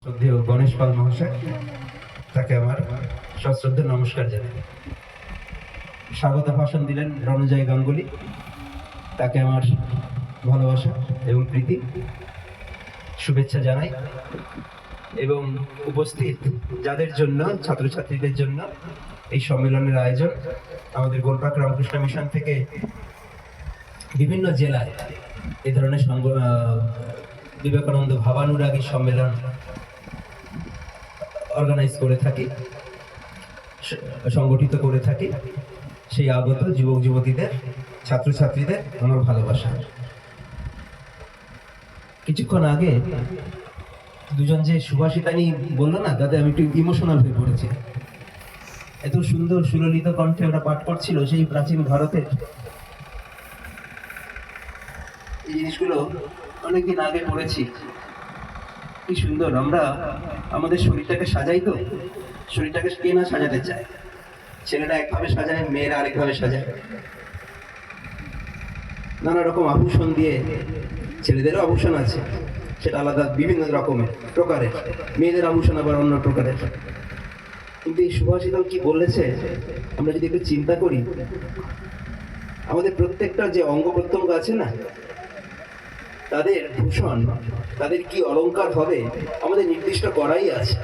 শ্রদ্ধেয় গণেশ পাল মহাশয়, তাকে আমার সশ্রদ্ধের নমস্কার জানাই। স্বাগত ভাষণ দিলেন রণজয় গাঙ্গুলি, তাকে আমার ভালোবাসা এবং প্রীতি শুভেচ্ছা জানাই। এবং উপস্থিত যাদের জন্য, ছাত্রছাত্রীদের জন্য এই সম্মেলনের আয়োজন, আমাদের গোলপাক রামকৃষ্ণ মিশন থেকে বিভিন্ন জেলায় এই ধরনের বিবেকানন্দ ভাবানুরাগী সম্মেলন অর্গানাইজ করে থাকি, সংগঠিত করে থাকি। সেই আগত যুবক যুবতীদের, ছাত্রছাত্রীদের আমার ভালোবাসা। কিছুক্ষণ আগে দুজন যে সুভাষিতানি বললো না, তাতে আমি একটু ইমোশনাল হয়ে পড়েছি। এত সুন্দর সুললিত কণ্ঠে ওরা পাঠ করছিল সেই প্রাচীন ভারতের। এই জিনিসগুলো অনেকদিন আগে পড়েছি। কি সুন্দর আমরা আমাদের শরীরটাকে সাজাই, তো শরীরটাকে কে না সাজাতে চায়? ছেলেরা একভাবে সাজায়, মেয়েরা আরেকভাবে সাজায়। নানা রকম আভূষণ দিয়ে, ছেলেদেরও আভূষণ আছে, সেটা আলাদা বিভিন্ন রকমের প্রকারের, মেয়েদের আভূষণ আবার অন্য প্রকারের। কিন্তু এই সুভাষিত কি বলেছে আমরা যদি একটু চিন্তা করি, আমাদের প্রত্যেকটা যে অঙ্গ প্রত্যঙ্গ আছে না, তাদের ভূষণ, তাদের কি অলংকার হবে আমাদের নির্দিষ্ট করাই আছে।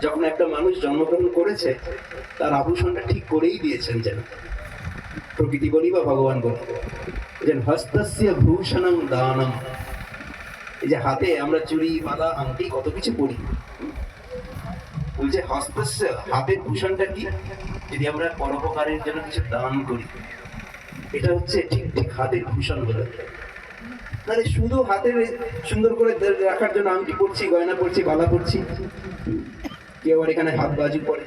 যখন একটা মানুষ জন্মগ্রহণ করেছে, তার আভূষণটা ঠিক করেই দিয়েছেন, যেন প্রকৃতি বলি বা ভগবান বলি, যেন হস্তস্য ভূষণং দানম। এই যে হাতে আমরা চুড়ি, মালা, আংটি, কত কিছু পরি, বলছে হস্তস্য, হাতের ভূষণটা কি? যদি আমরা পরোপকারের জন্য কিছু দান করি, এটা হচ্ছে ঠিক ঠিক হাতের ভূষণ বলে। মানে শুধু হাতের সুন্দর করে রাখার জন্য আংটি পরছি, গয়না পরছি, বালা পরছি, কেউ আবার এখানে হাত বাজু পরে,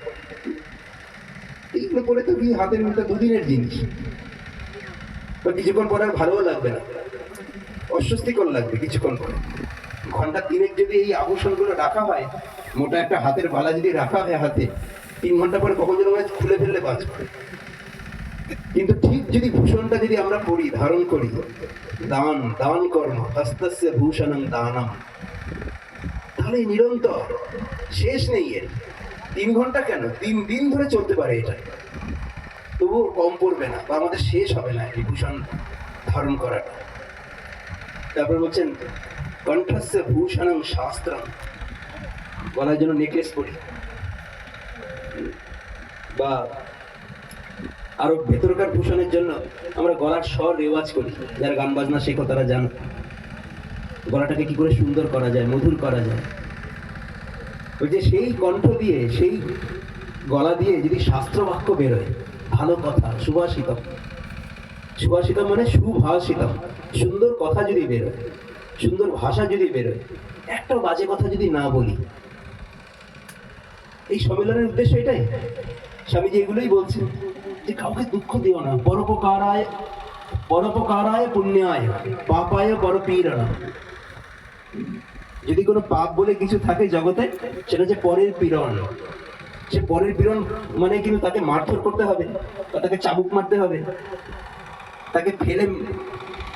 এইগুলো পরে তো কি হাতের মধ্যে দুদিনের জিনিস, বা কিছুক্ষণ পরে আর ভালোও লাগবে না, অস্বস্তিকর লাগবে কিছুক্ষণ পরে। ঘন্টা তিনেক যদি এই আভূষণগুলো রাখা হয়, মোটা একটা হাতের বালা যদি রাখা হয় হাতে, 3 ঘন্টা পরে কখন যেন খুলে ফেললে বাঁচবে। কিন্তু ঠিক যদি ভূষণটা যদি আমরা পড়ি, ধারণ করি, দান দান কর্ম হস্তস্য ভূষণং দানম, তাহলে নিরন্তর শেষ নেই এর। 3 ঘন্টা কেন, 3 দিন ধরে চলতে পারে এটা, তবুও কম পড়বে না, বা আমাদের শেষ হবে না এই ভূষণ ধারণ করাটা। তারপর বলছেন কণ্ঠস্য ভূষণং শাস্ত্রম, গলার জন্য নেকলেস পরি, বা আরো ভেতরকার ভূষণের জন্য আমরা গলার স্বর রেওয়াজ করি। যারা গান বাজনা শেখো তারা জানো গলাটাকে কি করে সুন্দর করা যায়, মধুর করা যায়। ওই যে সেই কণ্ঠ দিয়ে, সেই গলা দিয়ে যদি শাস্ত্র বাক্য বেরোয়, ভালো কথা, সুভাষিত, সুভাষিত মানে সুভাষিত, সুন্দর কথা যদি বেরোয়, সুন্দর ভাষা যদি বেরোয়, একটা বাজে কথা যদি না বলি। এই সম্মেলনের উদ্দেশ্য এটাই। স্বামীজি এগুলোই বলছেন যে কাউকে দুঃখ দিও না, পরোপকারায় পরোপকারায় পুণ্যায় পাপায় পরপীড়না। যদি কোনো পাপ বলে কিছু থাকে জগতে, সেটা হচ্ছে পরের পীড়ন। সে পরের পীড়ন মানে কিন্তু তাকে মারধর করতে হবে, বা তাকে চাবুক মারতে হবে, তাকে ফেলে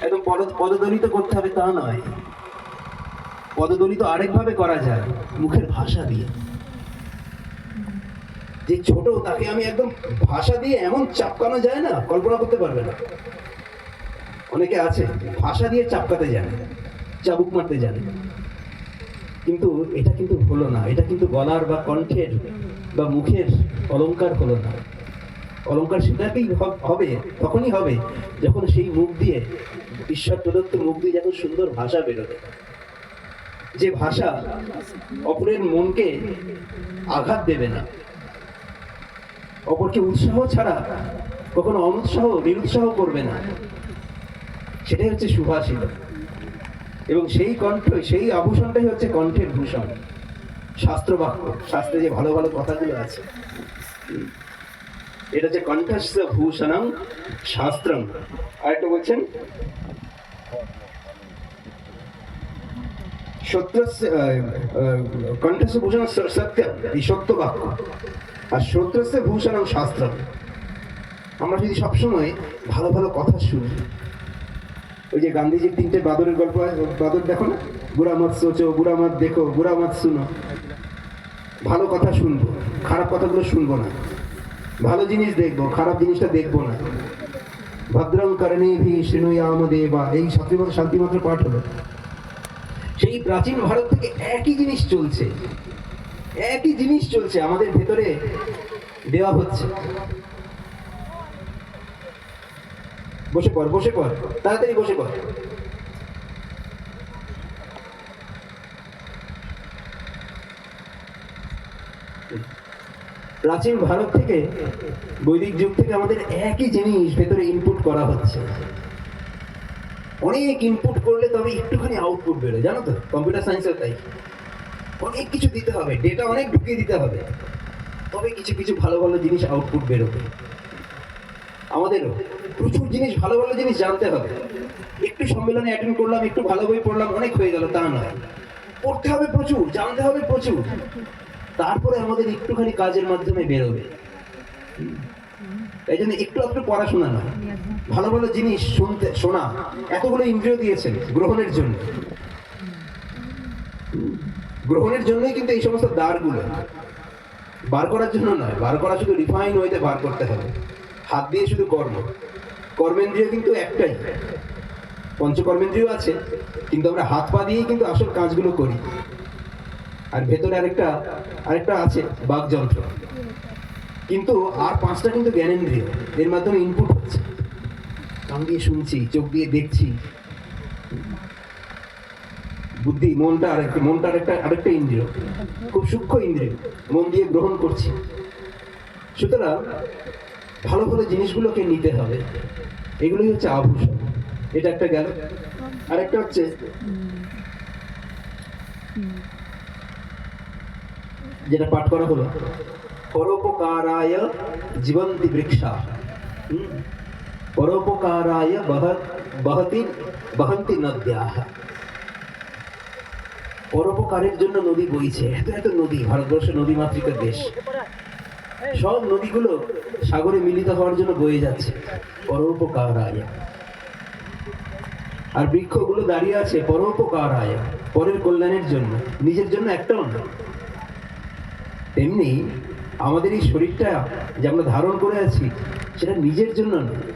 একদম পদদলিত করতে হবে, তা নয়। পদদলিত আরেকভাবে করা যায়, মুখের ভাষা দিয়ে। যে ছোট, তাকে আমি একদম ভাষা দিয়ে এমন চাপকানো যায় না, কল্পনা করতে পারবে না। অনেকে আছে ভাষা দিয়ে চাপকাতে জানে, চাবুক মারতে জানে, কিন্তু এটা কিন্তু হলো না। এটা কিন্তু গলার বা কণ্ঠের বা মুখের অলংকার হলো না। অলংকার সেটাকেই হবে, তখনই হবে যখন সেই মুখ দিয়ে, ঈশ্বর প্রদত্ত মুখ দিয়ে যখন সুন্দর ভাষা বেরোবে, যে ভাষা অপরের মনকে আঘাত দেবে না, অপরকে উৎসাহ ছাড়া কখনো অনুৎসাহ, নিরুৎসাহ করবে না, সেটাই হচ্ছে সুভাষিত। এবং সেই কণ্ঠ, সেই আভূষণটাই হচ্ছে কণ্ঠের ভূষণ, শাস্ত্র বাক্য, শাস্ত্রে যে ভালো ভালো কথাগুলো আছে, এটা হচ্ছে কণ্ঠস্য ভূষণং শাস্ত্রম। আরেকটা বলছেন সত্যস্য, কণ্ঠস্য ভূষণ সত্য, এই সত্য বাক্য, আর সত্যস্য ভূষণং শাস্ত্রম। আমরা যদি সবসময় ভালো ভালো কথা শুনি, ওই যে গান্ধীজির 3টে বাদরের গল্প, বাদর দেখো না, বুড়া মত সোচো, বুড়া মত দেখো, বুড়া মত শুনো। ভালো কথা শুনবো, খারাপ কথাগুলো শুনবো না। ভালো জিনিস দেখবো, খারাপ জিনিসটা দেখবো না। ভদ্রং করণে ভি শৃণুয়াম দেবা, এই শান্তিমন্ত্র পাঠ হলো। সেই প্রাচীন ভারত থেকে একই জিনিস চলছে, একই জিনিস চলছে আমাদের ভেতরে দেওয়া হচ্ছে। বসে পড়, বসে পড়, তাড়াতাড়ি বসে পড়। প্রাচীন ভারত থেকে, বৈদিক যুগ থেকে আমাদের একই জিনিস ভেতরে ইনপুট করা হচ্ছে। অনেক ইনপুট করলে তবে একটুখানি আউটপুট বেরোয়, জানো তো? কম্পিউটার সায়েন্সের তাই অনেক কিছু দিতে হবে, ডেটা অনেক ঢুকিয়ে দিতে হবে, তবে কিছু কিছু ভালো ভালো জিনিস আউটপুট বেরোবে। আমাদেরও প্রচুর জিনিস, ভালো ভালো জিনিস জানতে হবে। একটু সম্মেলনে অ্যাটেন্ড করলাম, একটু ভালো বই পড়লাম, অনেক হয়ে গেল তা নয়। পড়তে হবে প্রচুর, জানতে হবে প্রচুর, তারপরে আমাদের একটুখানি কাজের মাধ্যমে বেরোবে। এই জন্য একটু একটু পড়াশোনা নয়, ভালো ভালো জিনিস শুনতে, শোনা। এতগুলো ইন্দ্রিয় দিয়েছেন গ্রহণের জন্য, গ্রহণের জন্যই কিন্তু এই সমস্ত দ্বারগুলো, বার করার জন্য নয়। বার করা শুধু রিফাইন ওয়েতে বার করতে হবে, হাত দিয়ে শুধু কর্ম। কর্মেন্দ্রিয় কিন্তু একটাই, পঞ্চকর্মেন্দ্রিয় আছে, কিন্তু আমরা হাত পা দিয়েই কিন্তু আসল কাজগুলো করি। আর ভেতরে আরেকটা আছে বাকযন্ত্র, কিন্তু আর পাঁচটা কিন্তু জ্ঞানেন্দ্রিয়, এর মাধ্যমে ইনপুট হচ্ছে। কান দিয়ে শুনছি, চোখ দিয়ে দেখছি, বুদ্ধি, মনটার আরেকটা ইন্দ্রিয়, খুব সূক্ষ্ম ইন্দ্রিয়, মন দিয়ে গ্রহণ করছি। সুতরাং ভালো ভালো জিনিসগুলোকে নিতে হবে, এগুলোই হচ্ছে আভূষণ। এটা একটা গেল। আরেকটা হচ্ছে যেটা পাঠ করা হলো, পরোপকারায় জীবন্তি বৃক্ষা, পরোপকারায় বহন্তি নদ্যাঃ। পরোপকারের জন্য নদী বইছে, এত এত নদী, ভারতবর্ষ নদী মাতৃকার দেশ। সব নদীগুলো সাগরে মিলিত হওয়ার জন্য বয়ে যাচ্ছে, পরোপকারায়। আর বৃক্ষগুলো দাঁড়িয়ে আছে পরোপকারায়, পরের কল্যাণের জন্য, নিজের জন্য একটাও না। তেমনি আমাদের এই শরীরটা যে আমরা ধারণ করে আছি, সেটা নিজের জন্য নয়,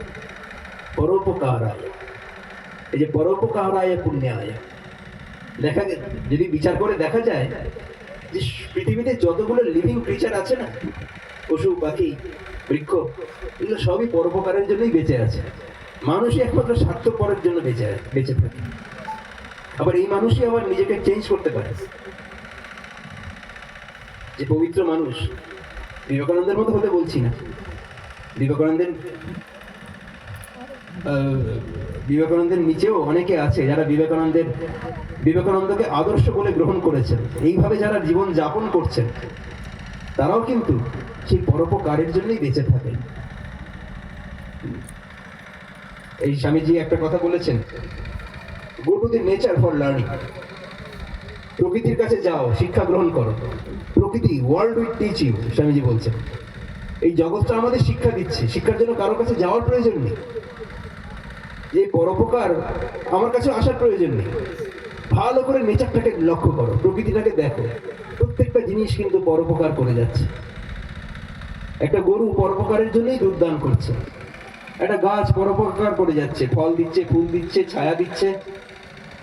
পরোপকারায়। এই যে পরোপকারায় পুণ্যায়, দেখা যদি বিচার করে দেখা যায় যে পৃথিবীতে যতগুলো লিভিং ক্রিচার আছে না, পশু পাখি বৃক্ষ, এগুলো সবই পরোপকারের জন্যই বেঁচে আছে। মানুষই একমাত্র স্বার্থপরের জন্য বেঁচে থাকে। আবার এই মানুষই আবার নিজেকে চেঞ্জ করতে পারে। যে পবিত্র মানুষ, বিবেকানন্দের মতো হতে বলছি না, বিবেকানন্দের নিচেও অনেকে আছে যারা বিবেকানন্দকে আদর্শ বলে গ্রহণ করেছেন। এইভাবে যারা জীবন যাপন করছেন, তারাও কিন্তু সেই পরোপকারের জন্যই বেঁচে থাকেন। এই স্বামীজি একটা কথা বলেছেন, go to the nature for learning. প্রকৃতির কাছে যাও, শিক্ষা গ্রহণ করো। প্রকৃতি, world will teach you, Swamiji বলছেন। এই জগৎটা আমাদের শিক্ষা দিচ্ছে, শিক্ষার জন্য কারোর কাছে যাওয়ার প্রয়োজন নেই। যে পরোপকার আমার কাছে আসার প্রয়োজন নেই। ভালো করে নেচারটাকে লক্ষ্য করো, প্রকৃতিটাকে দেখো, প্রত্যেকটা জিনিস কিন্তু পরোপকার করে যাচ্ছে। একটা গরু পরোপকারের জন্যই দুধ দান করছে, একটা গাছ পরোপকার করে যাচ্ছে, ফল দিচ্ছে, ফুল দিচ্ছে, ছায়া দিচ্ছে,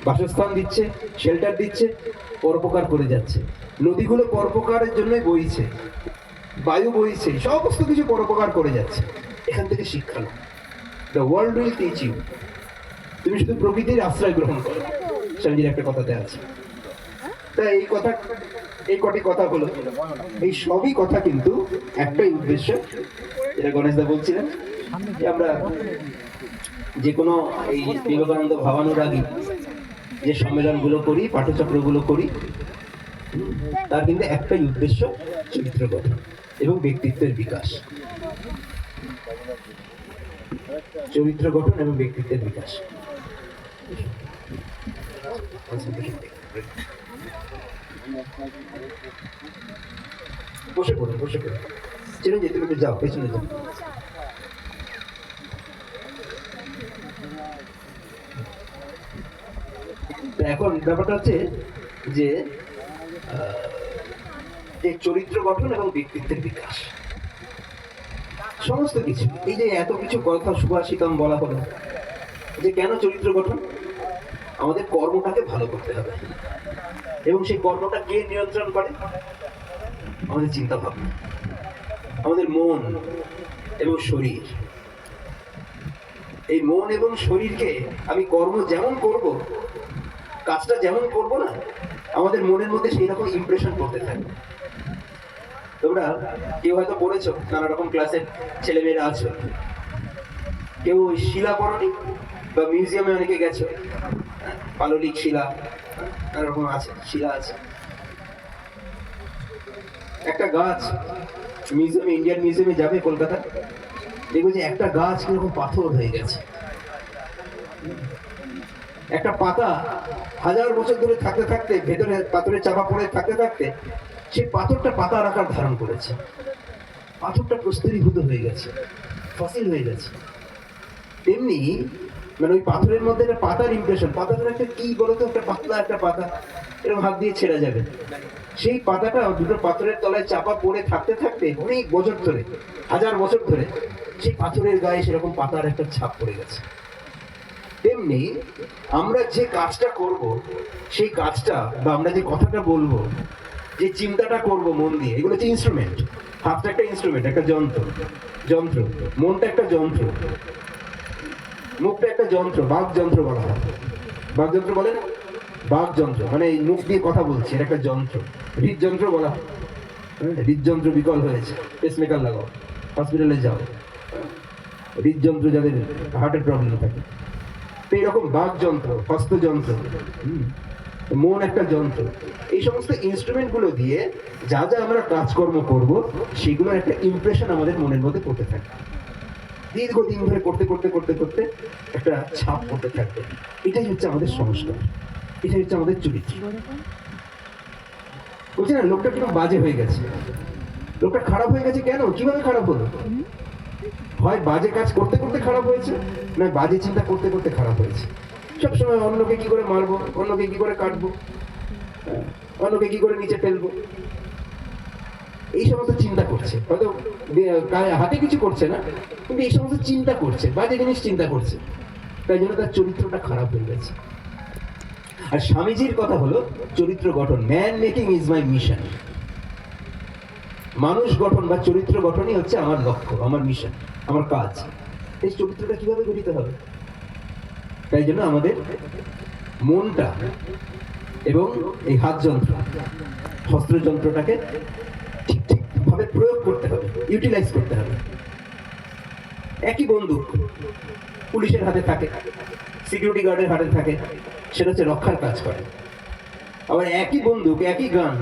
বাসস্থান দিচ্ছে, শেল্টার দিচ্ছে, পরোপকার করে যাচ্ছে। নদীগুলো পরোপকারের জন্যই বইছে, বায়ু বইছে, সমস্ত কিছু পরোপকার করে যাচ্ছে। এখান থেকে শিক্ষা নাও, the world will teach you. তুমি শুধু প্রকৃতির আশ্রয় গ্রহণ করো, স্বামীজির একটা কথাতে আছে। তাই এই কটি কথা হলো, এই সবই কথা কিন্তু একটাই উদ্দেশ্য, যেটা গণেশদা বলছিলেন, যে আমরা যে কোনো এই বিবেকানন্দ ভাবানুরাগী যে সম্মেলনগুলো করি, পাঠচক্রগুলো করি, তার কিন্তু একটাই উদ্দেশ্য, চরিত্র গঠন এবং ব্যক্তিত্বের বিকাশ। চরিত্র গঠন এবং ব্যক্তিত্বের বিকাশ। বসে পড়ো, চিরঞ্জিত, তুমি যাও, পেছনে যাও। তো এখন ব্যাপারটা হচ্ছে যে যে চরিত্র গঠন এবং ব্যক্তিত্বের বিকাশ, সমস্ত কিছু এই যে এত কিছু কথা সুভাষিতম বলা হলো, যে কেন চরিত্র গঠন, আমাদের কর্মটাকে ভালো করতে হবে, এবং সেই কর্মটা কে নিয়ন্ত্রণ করে? আমাদের চিন্তা ভাবনা, আমাদের মন এবং শরীর। এই মন এবং শরীরকে আমি কর্ম যেমন করব, কাজটা যেমন করব না, আমাদের মনের মধ্যে সেই রকম ইমপ্রেশন করতে থাকবে। তোমরা কেউ হয়তো পড়েছো, নানা রকম ক্লাসের ছেলেমেয়েরা আছো, কেউ ওই শিলা পড়নি, বা মিউজিয়ামে অনেকে গেছো, পাললিক শিলা, নানা রকম আছে, শিলা আছে। একটা গাছ মিউজিয়ামে, ইন্ডিয়ান মিউজিয়ামে যাবে কলকাতা, দেখবো যে একটা গাছ কিরকম পাথর হয়ে গেছে। একটা পাতা 1000 বছর ধরে থাকতে থাকতে, ভেতরে পাথরের চাপা পড়ে থাকতে থাকতে সেই পাথরটা পাতার আকার ধারণ করেছে, পাথরটা প্রস্তরীভূত হয়ে গেছে, ফসিল হয়ে গেছে। তেমনি মানে ওই পাথরের মধ্যে একটা পাতার ইমপ্রেশন, পাতাটা একটা কি বলতো, একটা পাতলা একটা পাতা, এরকম হাত দিয়ে ছেড়া যাবে, সেই পাতাটা দুটো পাথরের তলায় চাপা পড়ে থাকতে থাকতে অনেক বছর ধরে, 1000 বছর ধরে সেই পাথরের গায়ে সেরকম পাতার একটা ছাপ পড়ে গেছে। তেমনি আমরা যে কাজটা করব, সেই কাজটা বা আমরা যে কথাটা বলবো, যে চিন্তাটা করব মন দিয়ে, এগুলো হচ্ছে ইনস্ট্রুমেন্ট। হাতটা একটা ইনস্ট্রুমেন্ট, একটা যন্ত্র, মনটা একটা যন্ত্র, মুখটা একটা যন্ত্র, বাকযন্ত্র বলা হয়। বাকযন্ত্র বলে না, বাকযন্ত্র মানে এই মুখ দিয়ে কথা বলছি, এটা একটা যন্ত্র। হৃদযন্ত্র বলা হয়, হৃদযন্ত্র বিকল হয়েছে, পেসমেকার লাগাও, হসপিটালে যাও। হৃদযন্ত্র যাদের হার্টের প্রবলেম থাকে, তো এইরকম বাকযন্ত্র, হস্তযন্ত্র, মন একটা যন্ত্র। এই সমস্ত ইনস্ট্রুমেন্ট গুলো দিয়ে যা যা আমরা কাজকর্ম করব, সেগুলোর একটা ইমপ্রেশন আমাদের মনের মধ্যে করতে থাকে, দীর্ঘদিন ধরে করতে করতে করতে করতে একটা ছাপ পড়তে থাকবে। এটাই হচ্ছে আমাদের সংস্কার, এটাই হচ্ছে আমাদের চরিত্র। বলছি না, লোকটা কিরকম বাজে হয়ে গেছে, লোকটা খারাপ হয়ে গেছে কেন, কিভাবে খারাপ হলো? হয় বাজে কাজ করতে করতে খারাপ হয়েছে, না বাজে চিন্তা করতে করতে খারাপ হয়েছে। সবসময় অন্যকে কি করে মারবো, অন্যকে কি করে কাটবো, অন্যকে কি করে নিচে ফেলবো, এই সমস্ত চিন্তা করছে। হয়তো হাতে কিছু করছে না, কিন্তু এই সমস্ত চিন্তা করছে, বাজে জিনিস চিন্তা করছে, তাই জন্য তার চরিত্রটা খারাপ হয়ে গেছে। আর স্বামীজির কথা হলো চরিত্র গঠন, man making is my mission. মানুষ গঠন বা চরিত্র গঠনই হচ্ছে আমার লক্ষ্য, আমার মিশন, আমার কাজ। এই চরিত্রটা কিভাবে গঠিত হবে? তাই জন্য আমাদের মনটা এবং এই হাত যন্ত্র, হস্ত যন্ত্রটাকে ঠিক ঠিক ভাবে প্রয়োগ করতে হবে, ইউটিলাইজ করতে হবে। একই বন্দুক পুলিশের হাতে থাকে, সিকিউরিটি গার্ডের হাতে থাকে, সেটা হচ্ছে রক্ষার কাজ করে। আবার একই বন্দুক, একই গান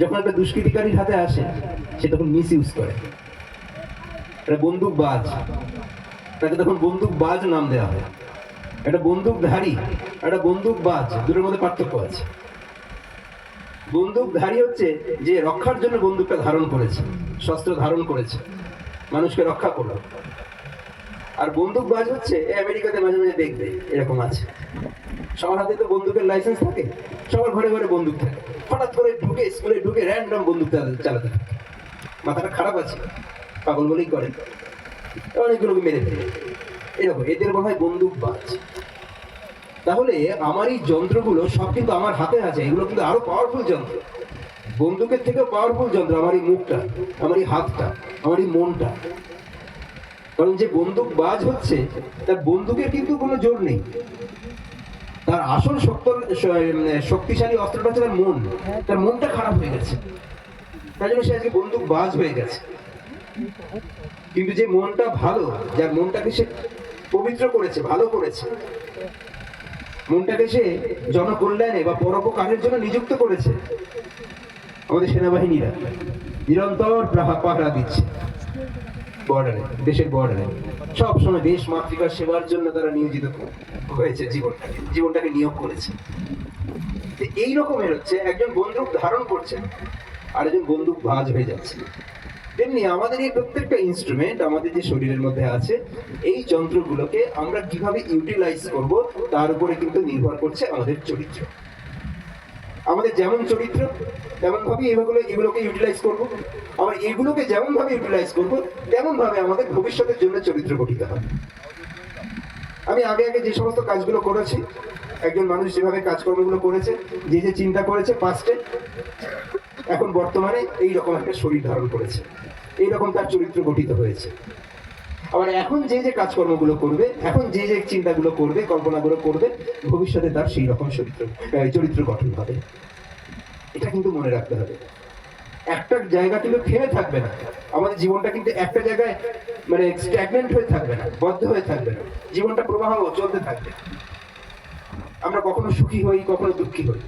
যখন একটা দুষ্কৃতিকারীর হাতে আসে, সে তখন মিস ইউজ করে, এটা বন্দুকবাজ, তাকে তখন বন্দুকবাজ নাম দেওয়া হয়। একটা বন্দুকধারী, একটা বন্দুকবাজ, দুটোর মধ্যে পার্থক্য আছে। বন্দুকধারী হচ্ছে যে রক্ষার জন্য বন্দুকটা ধারণ করেছে, শস্ত্র ধারণ করেছে, মানুষকে রক্ষা করলো। আর বন্দুকবাজ হচ্ছে, আমেরিকাতে মাঝে মাঝে দেখবে এরকম আছে, সবার হাতে তো বন্দুকের লাইসেন্স থাকে, সবার ঘরে ঘরে বন্দুক থাকে, হঠাৎ করে ঢুকে স্কুলে ঢুকে র্যান্ডম বন্দুক চালাতে থাকে। মাথাটা খারাপ আছে, পাগল বলেই করে, অনেকগুলোকে মেরে ফেলে, এরকম এদের বলা হয় বন্দুকবাজ। তাহলে আমার এই যন্ত্রগুলো সব কিন্তু আমার হাতে আছে, এগুলো কিন্তু আরো পাওয়ারফুল যন্ত্র, বন্দুকের থেকেও পাওয়ারফুল যন্ত্র আমার এই মুখটা, আমার এই হাতটা, আমার এই মনটা। কারণ যে বন্দুকবাজ হচ্ছে, তার বন্দুকের কিন্তু কোনো জোর নেই, তার আসল শক্তিশালী অস্ত্রটা হচ্ছে তার মন। তার মনটা খারাপ হয়ে গেছে, তাই জন্য সে আজকে বন্দুকবাজ হয়ে গেছে। কিন্তু যে মনটা ভালো, যার মনটাকে সে পবিত্র করেছে, ভালো করেছে, মনটাকে সে জনকল্যাণে বা পরোপকারের জন্য নিযুক্ত করেছে, আমাদের সেনাবাহিনীরা নিরন্তর পাহারা দিচ্ছে বর্ডারে, দেশের বর্ডারে, সব সময় দেশ মাতৃকার সেবার জন্য তারা নিয়োজিত হয়েছে, জীবনটাকে নিয়োগ করেছে। এই রকমের হচ্ছে একজন বন্দুক ধারণ করছেন, আরেকজন বন্দুক বাজ হয়ে যাচ্ছে। তেমনি আমাদের এই প্রত্যেকটা ইনস্ট্রুমেন্ট আমাদের যে শরীরের মধ্যে আছে, এই যন্ত্রগুলোকে আমরা কিভাবে ইউটিলাইজ করব তার উপরে কিন্তু নির্ভর করছে আমাদের চরিত্র। আমাদের যেমন চরিত্র তেমন ভাবে এগুলোকে ইউটিলাইজ করব। আবার এগুলোকে যেমন ভাবে ইউটিলাইজ করব তেমন ভাবে আমাদের ভবিষ্যতের জন্য চরিত্র গঠিত হবে। আমি আগে আগে যে সমস্ত কাজগুলো করেছি, একজন মানুষ যেভাবে কাজকর্মগুলো করেছে, যে যে চিন্তা করেছে পাস্টে, এখন বর্তমানে এইরকম একটা শরীর ধারণ করেছে, এইরকম তার চরিত্র গঠিত হয়েছে। আবার এখন যে যে কাজকর্মগুলো করবে, এখন যে যে চিন্তাগুলো করবে, কল্পনাগুলো করবে, ভবিষ্যতে তার সেই রকম চরিত্র গঠন হবে। এটা কিন্তু মনে রাখতে হবে। একটা জায়গা কিন্তু থেমে থাকবে না, আমাদের জীবনটা কিন্তু একটা জায়গায় মানে স্ট্যাগনেন্ট হয়ে থাকবে না, বদ্ধ হয়ে থাকবে না, জীবনটা প্রবাহ চলতে থাকবে। আমরা কখনো সুখী হই, কখনো দুঃখী হই।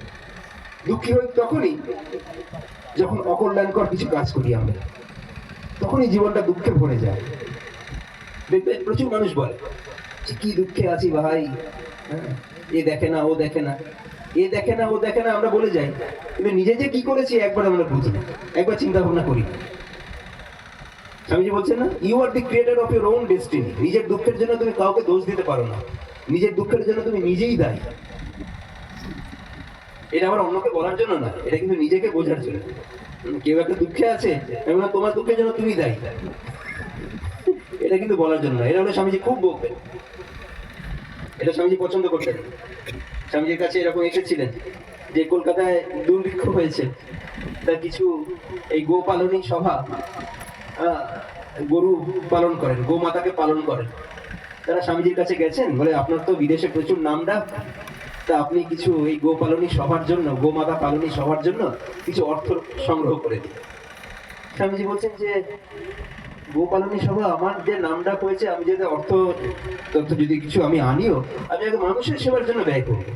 দুঃখী হই তখনই যখন অকল্যাণকর কিছু কাজ করি আমরা, তখনই জীবনটা দুঃখে ভরে যায়। দেখবেন প্রচুর মানুষ বলে যে কি দুঃখে আছি ভাই, এ দেখে না, ও দেখে না, এ দেখে না, ও দেখে না, আমরা বলে যাই, কিন্তু নিজে যে কি করেছি একবার আমরা বুঝি না, একবার চিন্তা ভাবনা করি। স্বামীজি বলছেন না, you are the creator of your own destiny. নিজের দুঃখের জন্য তুমি কাউকে দোষ দিতে পারো না, নিজের দুঃখের জন্য তুমি নিজেই দায়ী। এটা আবার অন্যকে বলার জন্য না, এটা কিন্তু নিজেকে বোঝার জন্য। কেউ একটা দুঃখে আছে, এবং তোমার দুঃখের জন্য তুমি দায়ী, এটা কিন্তু বলার জন্য না। এটা হলো স্বামীজি খুব বলবেন, এটা স্বামীজি পছন্দ করতেন। স্বামীজির কাছে এরকম এসেছিলেন যে কলকাতায় দুর্ভিক্ষ হয়েছে, তার কিছু এই গোপালনী সভা, গরু পালন করেন, গোমাতাকে পালন করেন, তারা স্বামীজির কাছে গেছেন, বলে আপনার তো বিদেশে প্রচুর নাম ডাক, তা আপনি কিছু এই গোপালনী সভার জন্য, গোমাতা পালনী সভার জন্য কিছু অর্থ সংগ্রহ করে দিন। স্বামীজি বলছেন যে গোপালনী সভা, আমার যে নাম ডাক হয়েছে, আমি যদি অর্থ যদি কিছু আমি আনিও, আমি আগে মানুষের সেবার জন্য ব্যয় করবো,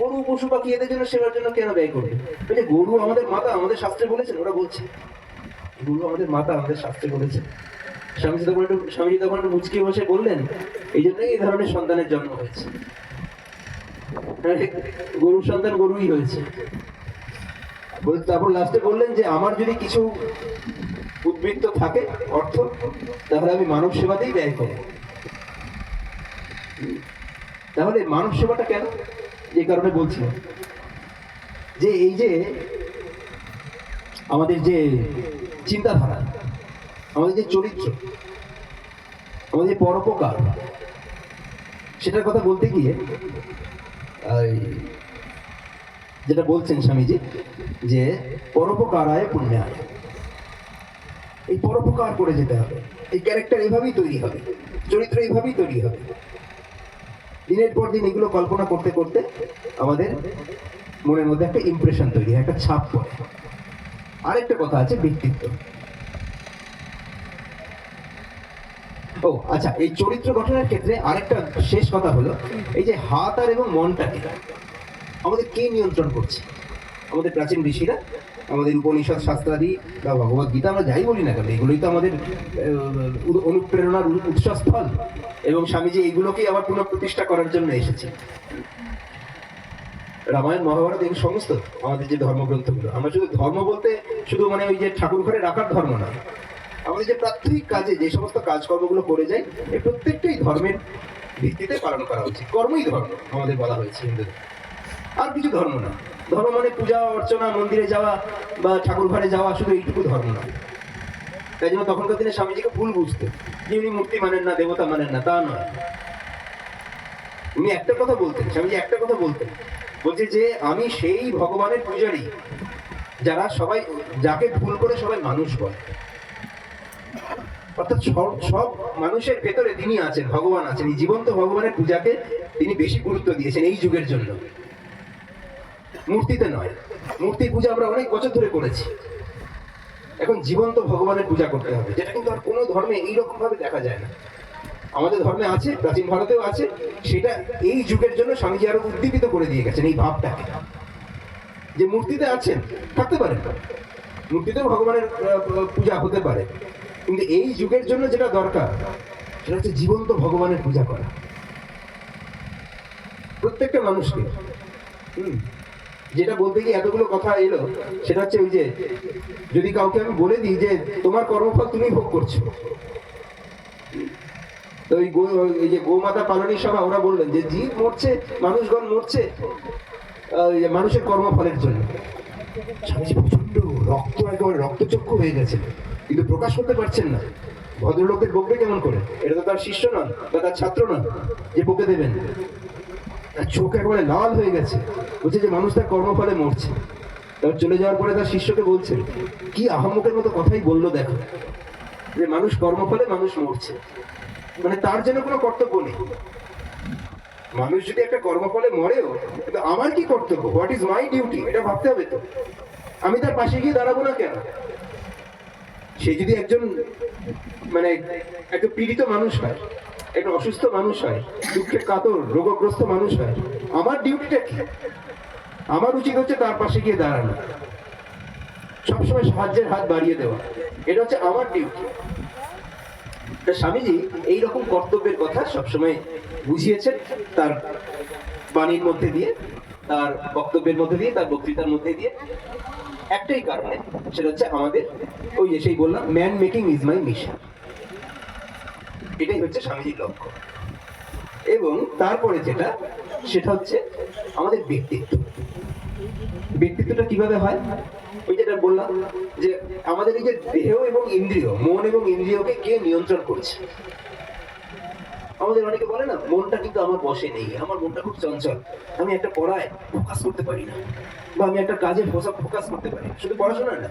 গরু পশু পাখি এদের জন্য সেবার জন্য কেন ব্যয় করবে? বলে গরু আমাদের মাতা, আমাদের শাস্ত্রে বলেছেন, ওরা বলছে গরু আমাদের মাতা, আমাদের শাস্ত্রে বলেছেন। স্বামীজি তখন একটু মুচকি বসে বললেন, এই জন্যই এই ধরনের সন্তানের জন্ম হয়েছে, গরুর সন্তান গরুই হয়েছে। তারপর লাস্টে বললেন যে আমার যদি কিছু উদ্বৃত্ত থাকে অর্থ, তাহলে আমি মানব সেবাতেই ব্যয় করব। তাহলে মানব সেবাটা কেন? এই কারণে বলছি যে এই যে আমাদের যে চিন্তাধারা, আমাদের যে চরিত্র, আমাদের যে পরোপকার, সেটার কথা বলতে গিয়ে যেটা বলছেন স্বামীজি যে পরোপকারায় পুণ্যায়, এই পরোপকার করে যেতে হবে। এই ক্যারেক্টার এভাবেই তৈরি হবে, চরিত্র এইভাবেই তৈরি হবে। দিনের পর দিন এগুলো কল্পনা করতে করতে আমাদের মনের মধ্যে একটা ইমপ্রেশন তৈরি হয়, একটা ছাপ পড়ে। আরেকটা কথা আছে, ব্যক্তিত্ব। ও আচ্ছা, এই চরিত্র গঠনের ক্ষেত্রে আরেকটা শেষ কথা হলো, এই যে হাত আর এবং মনটাকে আমাদের কে নিয়ন্ত্রণ করছে? আমাদের প্রাচীন ঋষিরা, আমাদের উপনিষদ শাস্ত্রাদি বা ভগবদ গীতা, আমরা যাই বলি না কেন, এগুলোই তো আমাদের অনুপ্রেরণার উৎসস্থল, এবং স্বামীজি এইগুলোকেই আবার পুনঃপ্রতিষ্ঠা করার জন্য এসেছে। রামায়ণ, মহাভারত, এই সমস্ত আমাদের যে ধর্মগ্রন্থগুলো, আমরা শুধু ধর্ম বলতে শুধু মানে ওই যে ঠাকুর ঘরে রাখার ধর্ম না, আমাদের যে প্রাত্যহিক কাজে যে সমস্ত কাজকর্মগুলো করে যাই, এই প্রত্যেকটাই ধর্মের ভিত্তিতে পালন করা উচিত। কর্মই ধর্ম আমাদের বলা হয়েছে হিন্দুদের, আর কিছু ধর্ম না। ধর্ম মানে পূজা অর্চনা, মন্দিরে যাওয়া বা ঠাকুর ঘরে যাওয়া, শুধু এইটুকু ধর্ম না। তাই জন্য তখনকার দিনে স্বামীজিকে ভুল বুঝতে, যে উনি মূর্তি মানেন না, দেবতা মানেন না, তা নয়। উনি একটা কথা বলতেন, স্বামীজি একটা কথা বলতেন, বলছে যে আমি সেই ভগবানের পূজারী যারা সবাই, যাকে ভুল করে সবাই মানুষ বলে। অর্থাৎ সব মানুষের ভেতরে তিনি আছেন, ভগবান আছেন। এই জীবন্ত ভগবানের পূজাকে তিনি বেশি গুরুত্ব দিয়েছেন এই যুগের জন্য, মূর্তিতে নয়। মূর্তির পূজা আমরা অনেক বছর ধরে করেছি, এখন জীবন্ত ভগবানের পূজা করতে হবে, যেটা কিন্তু আর কোনো ধর্মে এইরকম ভাবে দেখা যায় না। আমাদের ধর্মে আছে, প্রাচীন ভারতেও আছে, সেটা এই যুগের জন্য স্বামীজি আরো উদ্দীপিত করে দিয়ে গেছেন এই ভাবটাকে, যে মূর্তিতে আছেন, থাকতে পারেন, মূর্তিতেও ভগবানের পূজা হতে পারে, কিন্তু এই যুগের জন্য যেটা দরকার সেটা হচ্ছে জীবন্ত ভগবানের পূজা করা। প্রত্যেকটা মানুষকে যেটা বলতে গিয়ে এতগুলো কথা এলো, সেটা হচ্ছে ওই যে যদি কাউকে আমি বলে দিই যে তোমার কর্মফল তুমি ভোগ করছো, তো এই যে গোমাতা পালনী সভা ওরা বললেন যে জীব মরছে, মানুষগণ মরছে ওই যে মানুষের কর্মফলের জন্য। স্বামীজি প্রচন্ড একেবারে রক্তচক্ষু হয়ে গেছে, কিন্তু প্রকাশ করতে পারছেন না। ভদ্রলোকের বকবে কেমন করে? এটা তো তার শিষ্য নন বা তার ছাত্র নন যে বকে দেবেন। তার চোখ একেবারে লাল হয়ে গেছে, বলছে যে মানুষ তার কর্মফলে মরছে। তারপর চলে যাওয়ার পরে তার শিষ্যকে বলছে, কি আহাম্মকের মতো কথাই বললো দেখো, যে মানুষ কর্মফলে মানুষ মরছে, মানে তার যেন কোনো কর্তব্য নেই। মানুষ যদি একটা কর্মফলে মরেও, কিন্তু আমার কি কর্তব্য, হোয়াট ইজ মাই ডিউটি, এটা ভাবতে হবে তো। আমি তার পাশে গিয়ে দাঁড়াবো না কেন? সে যদি একজন মানে একটা পীড়িত মানুষ হয়, একটা অসুস্থ মানুষ হয়, দুঃখের কাতর রোগগ্রস্ত মানুষ হয়, আমার ডিউটিটা কি? আমার উচিত হচ্ছে তার পাশে গিয়ে দাঁড়ানো, সবসময় সাহায্যের হাত বাড়িয়ে দেওয়া, এটা হচ্ছে আমার ডিউটি। স্বামীজি এইরকম কর্তব্যের কথা সবসময় বুঝিয়েছেন তার বাণীর মধ্যে দিয়ে, তার বক্তব্যের মধ্যে দিয়ে, তার বক্তৃতার মধ্যে দিয়ে, একটাই কারণে, সেটা হচ্ছে আমাদের ওই যে সেই বললাম, man making is my mission, এটাই হচ্ছে স্বামীজির লক্ষ্য। এবং তারপরে যেটা, সেটা হচ্ছে আমাদের ব্যক্তিত্ব। ব্যক্তিত্বটা কিভাবে হয়? ওই যেটা বললাম যে আমাদের এই যে দেহ এবং ইন্দ্রিয়, মন এবং ইন্দ্রিয়কে কে নিয়ন্ত্রণ করছে? আমাদের অনেকে বলে না, মনটা কিন্তু আমার বশে নেই, আমার মনটা খুব চঞ্চল, আমি একটা পড়ায় ফোকাস করতে পারি না, বা আমি একটা কাজে ফোকাস করতে পারি না। শুধু পড়াশোনা না,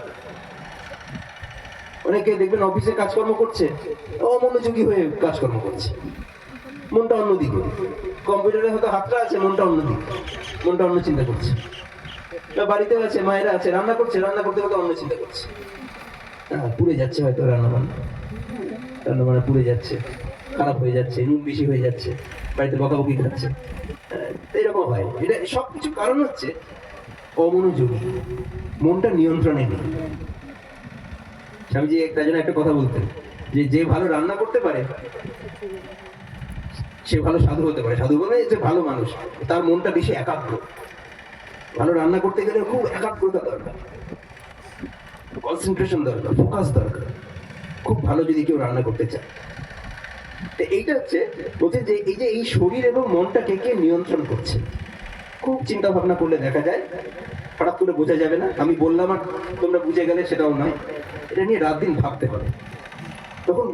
অনেকে দেখবেন অফিসে কাজকর্ম করছে, অমনোযোগী হয়ে কাজকর্ম করছে, মনটা অন্যদিকে। কম্পিউটারে হয়তো হাতটা আছে, মনটা অন্যদিকে, মনটা অন্য চিন্তা করছে। বাড়িতে আছে, মায়েরা আছে, রান্না করছে, রান্না করতে করতে অন্য চিন্তা করছে, পুড়ে যাচ্ছে হয়তো রান্না বান্না পুড়ে যাচ্ছে, খারাপ হয়ে যাচ্ছে, নুন বেশি হয়ে যাচ্ছে, বাড়িতে বকাবকি খাচ্ছে। এরকম হয়। এটা সবকিছু কারণ হচ্ছে অমনোযোগী, মনটা নিয়ন্ত্রণে নেই। স্বামীজি তার জন্য একটা কথা বলতেন, যে যে ভালো রান্না করতে পারে সে ভালো সাধু হতে পারে। সাধু বলে যে ভালো মানুষ, তার মনটা বেশি একাগ্র। ভালো রান্না করতে গেলে খুব একাগ্রতা দরকার, কনসেন্ট্রেশন দরকার, ফোকাস দরকার, খুব ভালো যদি কেউ রান্না করতে চায়। এইটা হচ্ছে বলছে যে এই যে এই শরীর এবং মনটাকে কে নিয়ন্ত্রণ করছে। খুব চিন্তা ভাবনা করলে দেখা যায়, হঠাৎ করে বোঝা যাবে না, আমি বললাম আর তোমরা বুঝে গেলে সেটাও নয়, এটা নিয়ে রাত দিন ভাবতে হবে। তখন